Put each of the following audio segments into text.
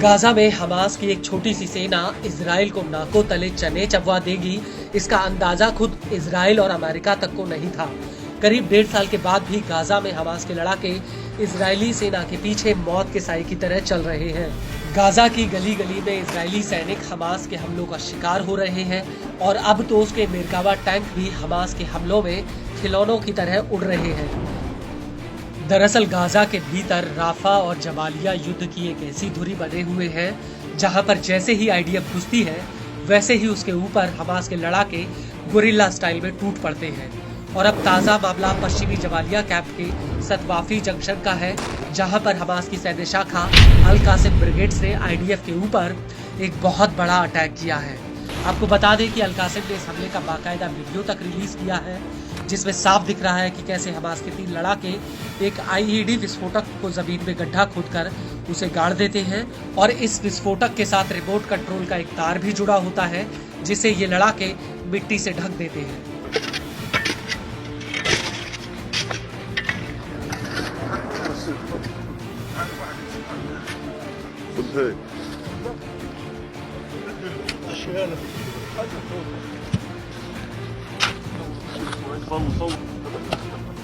Gaza में Hamas की एक छोटी सी सेना इजराइल को नाकों तले चने चबवा देगी, इसका अंदाजा खुद इजराइल और अमेरिका तक को नहीं था। करीब 1.5 साल के बाद भी गाजा में हमास के लड़ाके इजरायली सेना के पीछे मौत के साए की तरह चल रहे हैं। गाजा की गली गली में इजरायली सैनिक हमास के हमलों का शिकार हो रहे हैं और अब तो उसके मेरकावा टैंक भी हमास के हमलों में खिलौनों की तरह उड़ रहे हैं। दरअसल गाजा के भीतर राफा और जबालिया युद्ध की एक ऐसी धुरी बने हुए हैं जहां पर जैसे ही आईडीएफ घुसती है वैसे ही उसके ऊपर हमास के लड़ाके गुरिल्ला स्टाइल में टूट पड़ते हैं। और अब ताज़ा मामला पश्चिमी जबालिया कैंप के सतवाफी जंक्शन का है, जहां पर हमास की सैन्य शाखा अल कासिम ब्रिगेड्स ने आईडीएफ के ऊपर एक बहुत बड़ा अटैक किया है। आपको बता दें कि अल कासिम ने इस हमले का बाकायदा वीडियो तक रिलीज किया है, जिसमें साफ दिख रहा है कि कैसे हमास के 3 लड़ाके एक आईईडी विस्फोटक को जमीन में गड्ढा खोदकर उसे गाड़ देते हैं और इस विस्फोटक के साथ रिमोट कंट्रोल का एक तार भी जुड़ा होता है, जिसे ये लड़ाके मिट्टी से ढक देते हैं।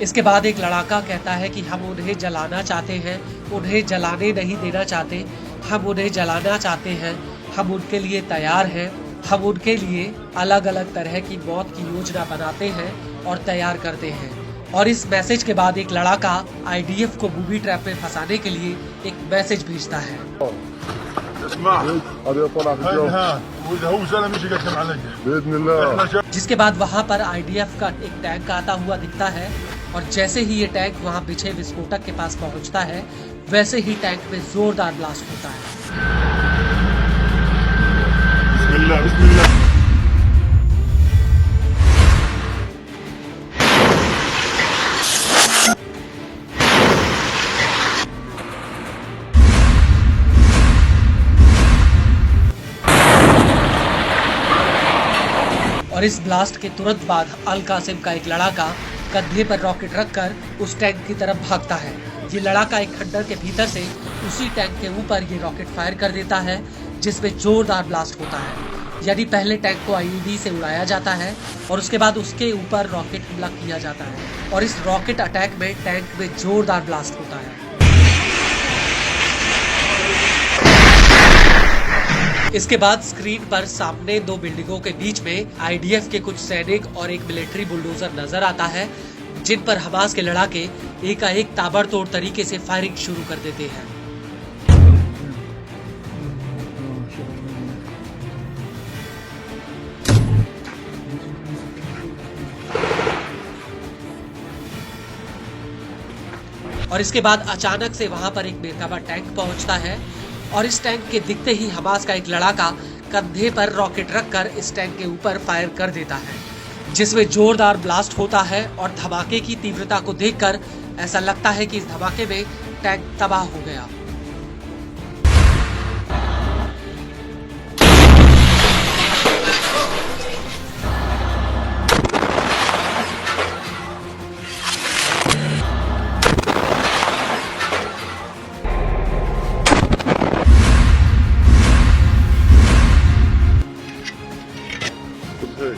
इसके बाद एक लड़ाका कहता है कि हम उन्हें जलाना चाहते हैं, उन्हें जलाने नहीं देना चाहते, हम उन्हें जलाना चाहते हैं, हम उनके लिए तैयार हैं, हम उनके लिए अलग अलग तरह की मौत की योजना बनाते हैं और तैयार करते हैं। और इस मैसेज के बाद एक लड़ाका आईडीएफ को बूबी ट्रैप में फंसाने के लिए एक मैसेज भेजता है। जिसके बाद वहाँ पर आईडीएफ का एक टैंक आता हुआ दिखता है और जैसे ही ये टैंक वहाँ बिछे विस्फोटक के पास पहुँचता है वैसे ही टैंक में जोरदार ब्लास्ट होता है। बिस्मिल्लाह। और इस ब्लास्ट के तुरंत बाद अल कासिम का एक लड़ाका कंधे पर रॉकेट रखकर उस टैंक की तरफ भागता है। ये लड़ाका एक खंडर के भीतर से उसी टैंक के ऊपर ये रॉकेट फायर कर देता है, जिसमें जोरदार ब्लास्ट होता है। यानी पहले टैंक को आईईडी से उड़ाया जाता है और उसके बाद उसके ऊपर रॉकेट हमला किया जाता है और इस रॉकेट अटैक में टैंक में जोरदार ब्लास्ट होता है। इसके बाद स्क्रीन पर सामने 2 बिल्डिंगों के बीच में आईडीएफ के कुछ सैनिक और एक मिलिट्री बुलडोजर नजर आता है, जिन पर हमास के लड़ाके एकाएक ताबड़तोड़ तरीके से फायरिंग शुरू कर देते हैं। और इसके बाद अचानक से वहां पर एक मेरकावा टैंक पहुंचता है और इस टैंक के दिखते ही हमास का एक लड़ाका कंधे पर रॉकेट रखकर इस टैंक के ऊपर फायर कर देता है, जिसमें जोरदार ब्लास्ट होता है और धमाके की तीव्रता को देखकर ऐसा लगता है कि इस धमाके में टैंक तबाह हो गया।